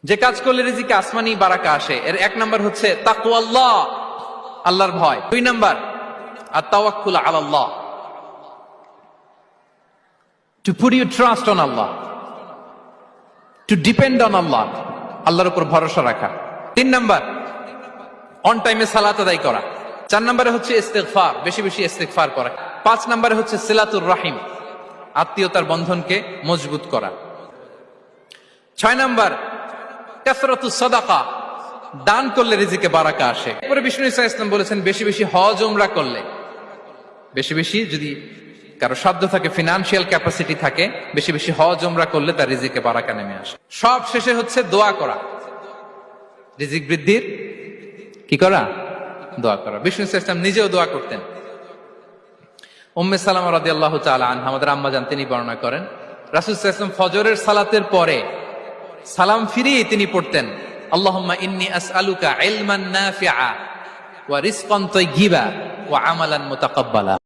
যে কাজ করলে রিজিকে আসমানি বারাকা আসে, এর এক নাম্বার হচ্ছে তাকওয়াল্লাহ, আল্লাহর ভয়। দুই number আত-তাওয়াক্কুল আলাল্লাহ, to put your trust on Allah, to depend on Allah, আল্লাহর উপর ভরসা রাখা। তিন নাম্বার অন টাইমে সালাত আদায় করা। চার নম্বরে হচ্ছে ইস্তিগফার, বেশি বেশি ইস্তিগফার করা। পাঁচ নম্বরে হচ্ছে সিলাতুর রাহিম, আত্মীয়তার বন্ধনকে মজবুত করা। ছয় নাম্বার কাসরাতুস সাদাকা, দান করলে রিজিকে বারাকা আসে। এরপরে বিষ্ণু ইসা ইসলাম বলেছেন বেশি বেশি হজ উমরা করলে, বেশি বেশি যদি কারো সাধ্য থাকে, ফিনান্সিয়াল ক্যাপাসিটি থাকে, বেশি বেশি হজ উমরা করলে তার রিজিকে বারাকা নেমে আসে। সব শেষে হচ্ছে দোয়া করা, রিজিক বৃদ্ধির কি করা? দোয়া করা। বিষ্ণু ইসলাম নিজেও দোয়া করতেন। উম্মে সালামা রাদিয়াল্লাহু তাআলা আনহা, আমাদের আম্মা জান, তিনি বর্ণনা করেন রাসূল সাল্লাল্লাহু আলাইহি ওয়াসাল্লাম ফজরের সালাতের পরে সালাম ফিরিয়ে তিনি পড়তেন, আল্লাহুম্মা ইন্নী আসআলুকা ইলমান নাফিআ ওয়া রিজকান তাইয়্যিবা ওয়া আমালান মুতাকাব্বালা।